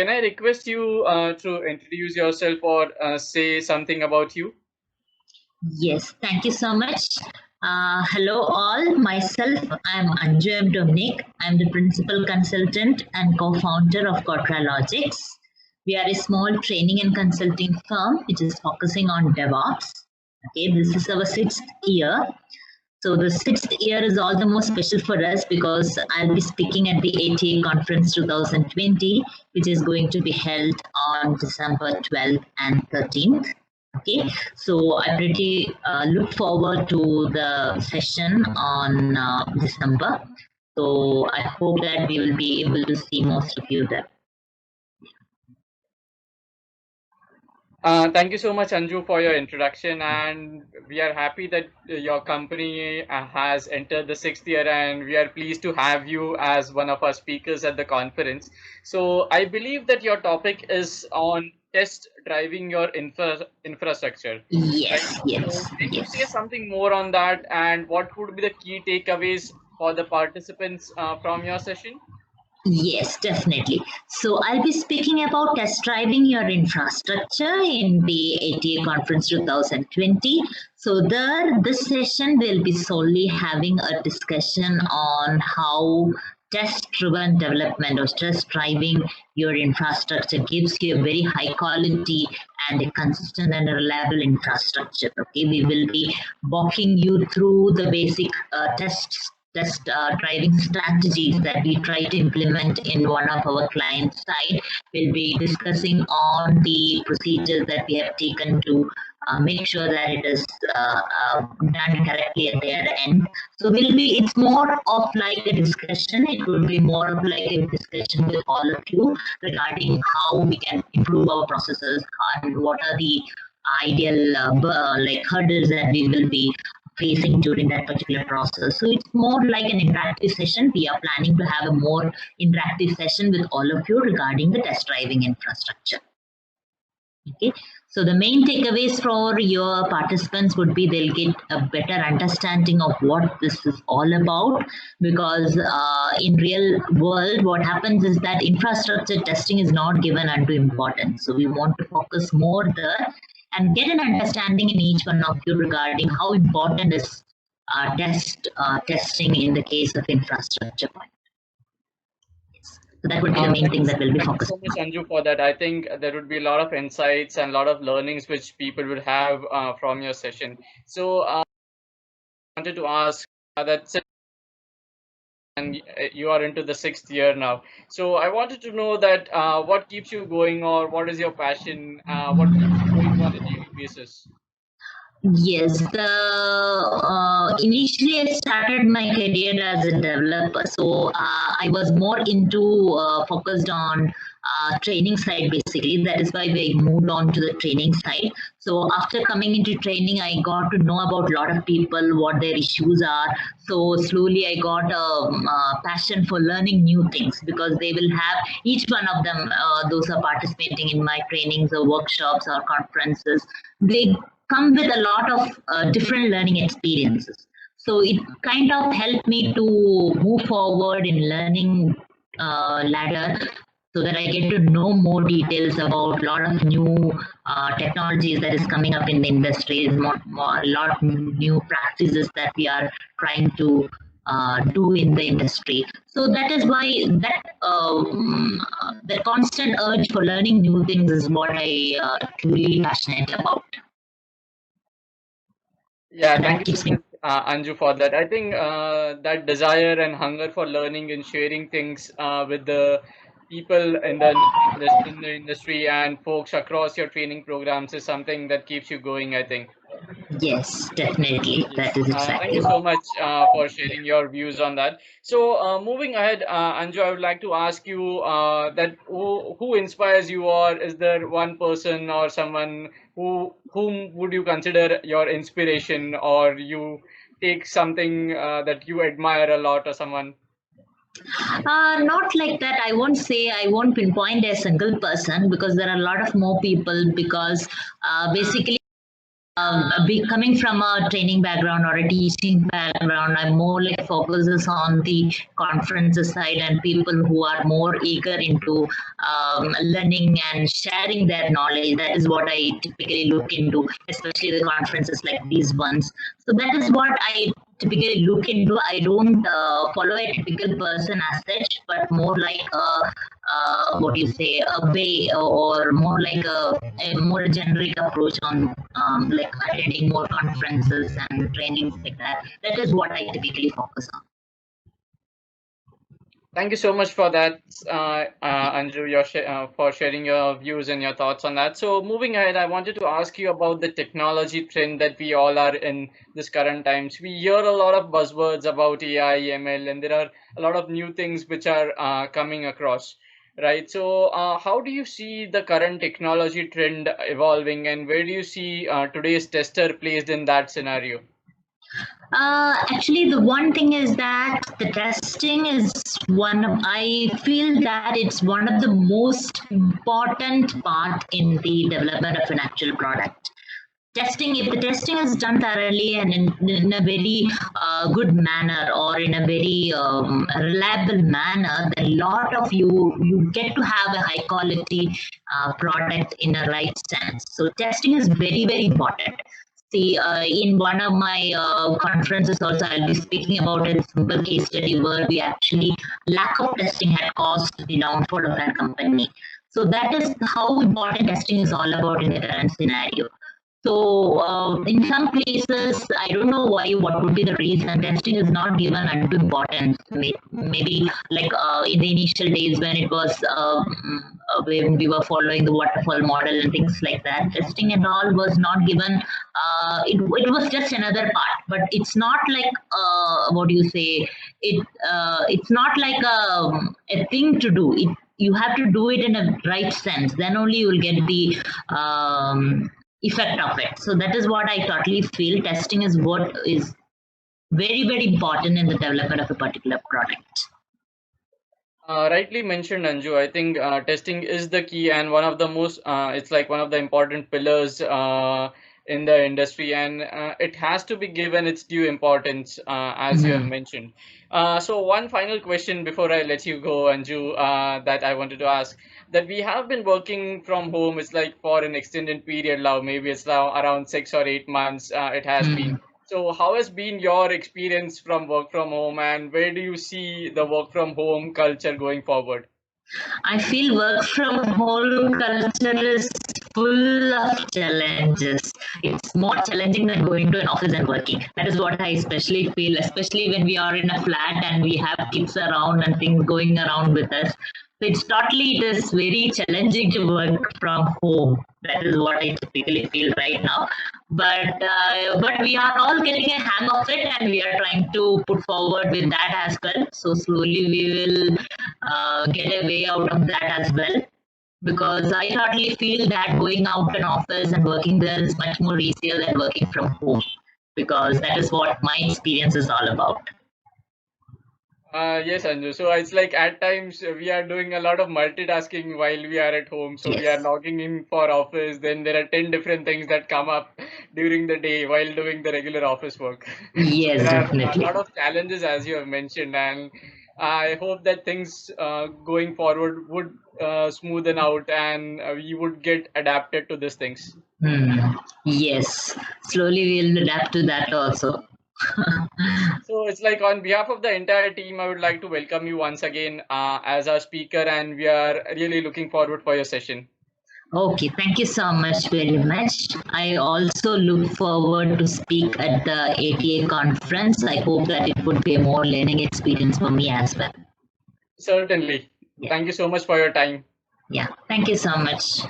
can I request you to introduce yourself or say something about you? Yes, thank you so much. Hello all, myself, I'm Anju Dominic. I'm the principal consultant and co-founder of Logics. We are a small training and consulting firm which is focusing on DevOps. Okay, this is our 6th year. So the 6th year is all the more special for us because I'll be speaking at the ATA conference 2020, which is going to be held on December 12th and 13th. Okay, so I pretty look forward to the session on December. So I hope that we will be able to see most of you there. Thank you so much, Anju, for your introduction, and we are happy that your company has entered the 6th year, and we are pleased to have you as one of our speakers at the conference. So I believe that your topic is on test driving your infrastructure. Yes, Right? So yes, can you say yes. something more on that, and what would be the key takeaways for the participants from your session? Yes, definitely. So I'll be speaking about test driving your infrastructure in the ATA conference 2020. So this session will be solely having a discussion on how test-driven development or test driving your infrastructure gives you a very high quality and a consistent and reliable infrastructure. Okay, we will be walking you through the basic test driving strategies that we try to implement in one of our client side. We'll be discussing on the procedures that we have taken to make sure that it is done correctly at their end. So it's more of like a discussion. It will be more of like a discussion with all of you regarding how we can improve our processes and what are the ideal like hurdles that we will be facing during that particular process. So it's more like an interactive session. We are planning to have a more interactive session with all of you regarding the test driving infrastructure. Okay, so the main takeaways for your participants would be they'll get a better understanding of what this is all about, because in real world what happens is that infrastructure testing is not given unto importance. So we want to focus more there and get an understanding in each one of you regarding how important is testing in the case of infrastructure. So that would be the main thing that will be Thank you focused so much, on. Anju, for that. I think there would be a lot of insights and a lot of learnings which people would have from your session. So I wanted to ask that and you are into the 6th year now. So I wanted to know that what keeps you going, or what is your passion? What keeps you going on a daily basis? Yes, initially I started my career as a developer, so I was more into focused on training side basically. That is why we moved on to the training side. So after coming into training, I got to know about a lot of people, what their issues are. So slowly I got a passion for learning new things, because they will have each one of them, those are participating in my trainings or workshops or conferences. They come with a lot of different learning experiences. So it kind of helped me to move forward in learning ladder, so that I get to know more details about a lot of new technologies that is coming up in the industry, a lot of new practices that we are trying to do in the industry. So that is why the constant urge for learning new things is what I truly passionate about. Yeah, thank That you so keeps me. much, Anju, for that. I think that desire and hunger for learning and sharing things with the people in the industry and folks across your training programs is something that keeps you going, I think. Yes, definitely. That Yes. is Thank you exactly. so much for sharing your views on that. So, moving ahead, Anju, I would like to ask you that who inspires you, or is there one person or someone whom would you consider your inspiration, or you take something that you admire a lot, or someone? Not like that. I won't pinpoint a single person, because there are a lot of more people. Because basically, Coming from a training background or a teaching background, I'm more like focuses on the conferences side and people who are more eager into learning and sharing their knowledge. That is what I typically look into, especially the conferences like these ones. So that is what I typically look into. I don't follow a typical person as such, but more like what do you say, a way or more like a more generic approach on like attending more conferences and trainings like that. That is what I typically focus on. Thank you so much for that, Anju, for sharing your views and your thoughts on that. So, moving ahead, I wanted to ask you about the technology trend that we all are in this current times. We hear a lot of buzzwords about AI, ML, and there are a lot of new things which are coming across, right? So, how do you see the current technology trend evolving, and where do you see today's tester placed in that scenario? Actually, the one thing is that the testing is I feel that it's one of the most important part in the development of an actual product. Testing, if the testing is done thoroughly and in a very good manner or in a very reliable manner, then a lot of you get to have a high quality product in a right sense. So testing is very, very important. See, in one of my conferences also, I'll be speaking about a simple case study where we actually lack of testing had caused the downfall of that company. So that is how important testing is all about in the current scenario. So in some places, I don't know why. What would be the reason? Testing is not given undue importance. Maybe like in the initial days when it was when we were following the waterfall model and things like that, testing and all was not given. It was just another part, but it's not like what do you say? It's not like a thing to do. You have to do it in a right sense. Then only you will get the effect of it. So that is what I totally feel. Testing is what is very, very important in the development of a particular product. Rightly mentioned, Anju. I think testing is the key and one of the most, it's like one of the important pillars in the industry, and it has to be given its due importance, as you have Mhm. mentioned. So, one final question before I let you go, Anju, that I wanted to ask that we have been working from home, it's like for an extended period now, maybe it's now around 6 or 8 months, it has been. Mhm. So, how has been your experience from work from home, and where do you see the work from home culture going forward? I feel work from home culture is full of challenges. It's more challenging than going to an office and working. That is what I especially feel, especially when we are in a flat and we have kids around and things going around with us. So it is very challenging to work from home. That is what I typically feel right now. But we are all getting a hang of it, and we are trying to put forward with that as well. So slowly we will get a way out of that as well. Because I totally feel that going out an office and working there is much more easier than working from home. Because that is what my experience is all about. Yes, Anju. So it's like at times we are doing a lot of multitasking while we are at home. So we are Yes. logging in for office, then there are 10 different things that come up during the day while doing the regular office work. So Yes, there are a definitely. lot of challenges as you have mentioned, and I hope that things going forward would smoothen out and we would get adapted to these things. Hmm. Yes. Slowly we'll adapt to that also. So it's like on behalf of the entire team, I would like to welcome you once again as our speaker, and we are really looking forward for your session. Okay, thank you so much, very much. I also look forward to speak at the ATA conference. I hope that it would be a more learning experience for me as well. Certainly. Yeah, Thank you so much for your time. yeah. Thank you so much.